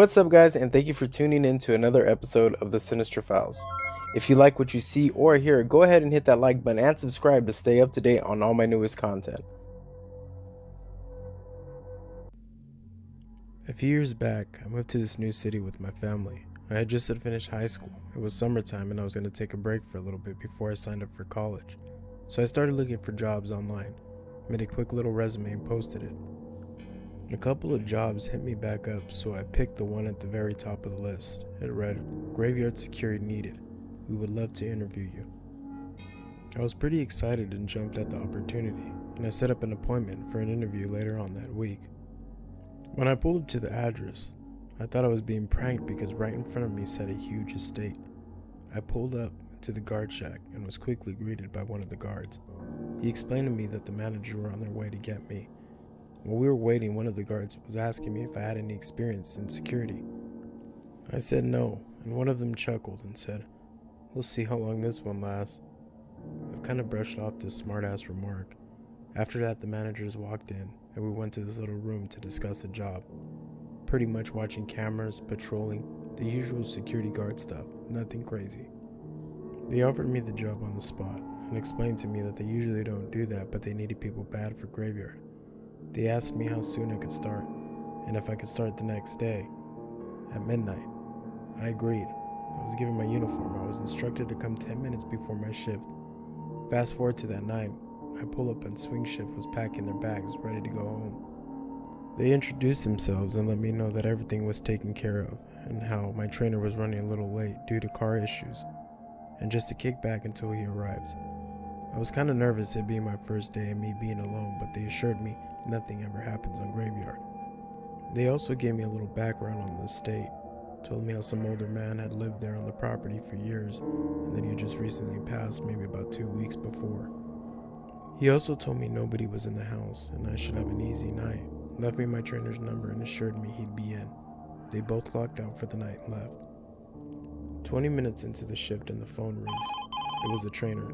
What's up, guys, and thank you for tuning in to another episode of the Sinister Files. If you like what you see or hear, go ahead and hit that like button and subscribe to stay up to date on all my newest content. A few years back, I moved to this new city with my family. I had just finished high school. It was summertime and I was going to take a break for a little bit before I signed up for college. So I started looking for jobs online, made a quick little resume and posted it. A couple of jobs hit me back up, so I picked the one at the very top of the list. It read, "Graveyard security needed. We would love to interview you." I was pretty excited and jumped at the opportunity, and I set up an appointment for an interview later on that week. When I pulled up to the address, I thought I was being pranked because right in front of me sat a huge estate. I pulled up to the guard shack and was quickly greeted by one of the guards. He explained to me that the manager were on their way to get me. While we were waiting, one of the guards was asking me if I had any experience in security. I said no, and one of them chuckled and said, "We'll see how long this one lasts." I've kind of brushed off this smart-ass remark. After that, the managers walked in, and we went to this little room to discuss the job. Pretty much watching cameras, patrolling, the usual security guard stuff, nothing crazy. They offered me the job on the spot, and explained to me that they usually don't do that, but they needed people bad for graveyard. They asked me how soon I could start, and if I could start the next day, at midnight. I agreed. I was given my uniform. I was instructed to come 10 minutes before my shift. Fast forward to that night, I pull up and swing shift was packing their bags, ready to go home. They introduced themselves and let me know that everything was taken care of, and how my trainer was running a little late due to car issues, and just to kick back until he arrives. I was kind of nervous, it being my first day and me being alone, but they assured me nothing ever happens on graveyard. They also gave me a little background on the estate, told me how some older man had lived there on the property for years, and that he had just recently passed, maybe about 2 weeks before. He also told me nobody was in the house and I should have an easy night, left me my trainer's number and assured me he'd be in. They both locked out for the night and left. 20 minutes into the shift and the phone rings. It was the trainer,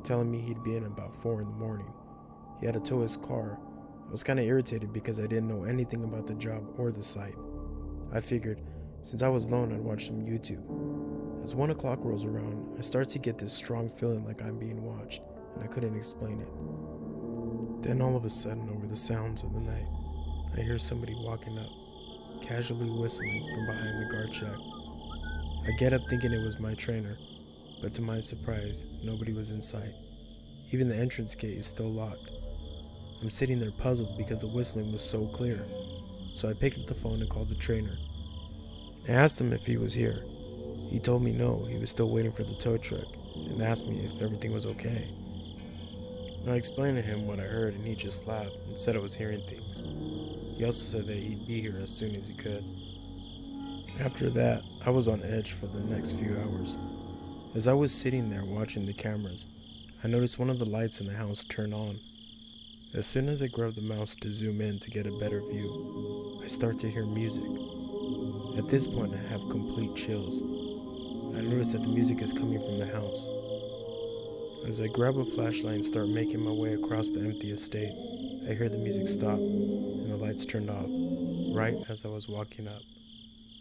telling me he'd be in about 4 in the morning. He had to tow his car. I was kind of irritated because I didn't know anything about the job or the site. I figured, since I was alone, I'd watch some YouTube. As 1 o'clock rolls around, I start to get this strong feeling like I'm being watched, and I couldn't explain it. Then all of a sudden, over the sounds of the night, I hear somebody walking up, casually whistling from behind the guard shack. I get up thinking it was my trainer, but to my surprise, nobody was in sight. Even the entrance gate is still locked. I'm sitting there puzzled because the whistling was so clear, so I picked up the phone and called the trainer. I asked him if he was here. He told me no, he was still waiting for the tow truck, and asked me if everything was okay. I explained to him what I heard, and he just laughed and said I was hearing things. He also said that he'd be here as soon as he could. After that, I was on edge for the next few hours. As I was sitting there watching the cameras, I noticed one of the lights in the house turn on. As soon as I grab the mouse to zoom in to get a better view, I start to hear music. At this point, I have complete chills. I notice that the music is coming from the house. As I grab a flashlight and start making my way across the empty estate, I hear the music stop and the lights turned off, right as I was walking up.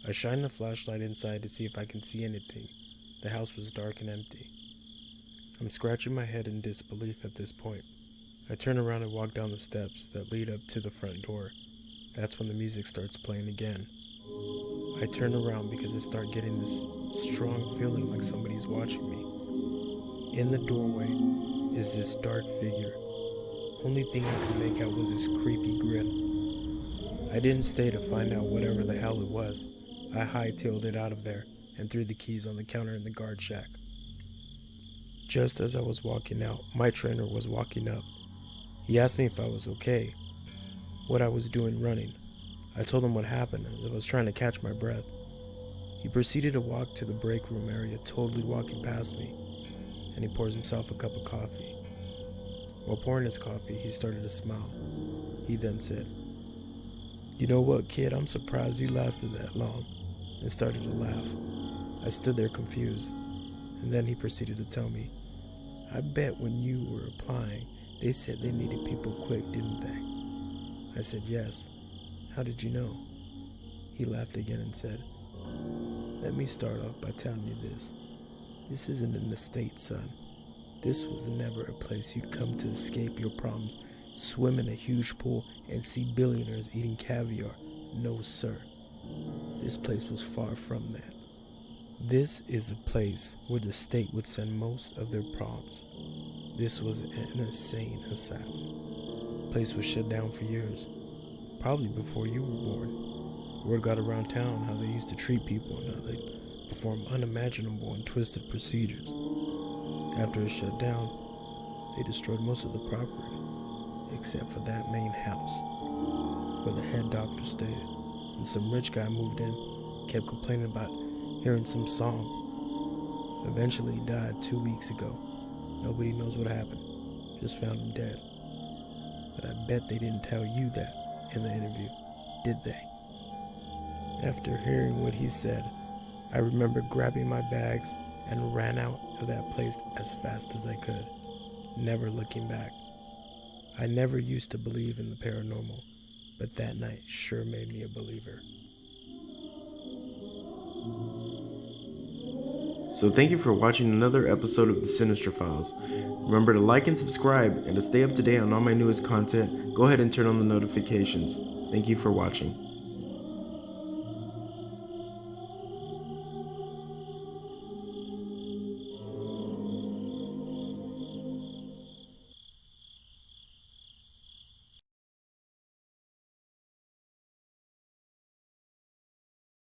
I shine the flashlight inside to see if I can see anything. The house was dark and empty. I'm scratching my head in disbelief at this point. I turn around and walk down the steps that lead up to the front door. That's when the music starts playing again. I turn around because I start getting this strong feeling like somebody's watching me. In the doorway is this dark figure. Only thing I could make out was this creepy grin. I didn't stay to find out whatever the hell it was. I hightailed it out of there and threw the keys on the counter in the guard shack. Just as I was walking out, my trainer was walking up. He asked me if I was okay, what I was doing running. I told him what happened as I was trying to catch my breath. He proceeded to walk to the break room area, totally walking past me, and he pours himself a cup of coffee. While pouring his coffee, he started to smile. He then said, "You know what, kid, I'm surprised you lasted that long," and started to laugh. I stood there confused, and then he proceeded to tell me, "I bet when you were applying, they said they needed people quick, didn't they?" I said, "Yes. How did you know?" He laughed again and said, "Let me start off by telling you this. This isn't an estate, son. This was never a place you'd come to escape your problems, swim in a huge pool, and see billionaires eating caviar. No, sir. This place was far from that. This is a place where the state would send most of their problems. This was an insane asylum. The place was shut down for years, probably before you were born. Word got around town how they used to treat people and how they perform unimaginable and twisted procedures. After it shut down, they destroyed most of the property, except for that main house, where the head doctor stayed, and some rich guy moved in, kept complaining about hearing some song. Eventually he died 2 weeks ago. Nobody knows what happened, just found him dead. But I bet they didn't tell you that in the interview, did they?" After hearing what he said, I remember grabbing my bags and ran out of that place as fast as I could, never looking back. I never used to believe in the paranormal, but that night sure made me a believer. So thank you for watching another episode of the Sinister Files. Remember to like and subscribe, and to stay up to date on all my newest content, go ahead and turn on the notifications. Thank you for watching.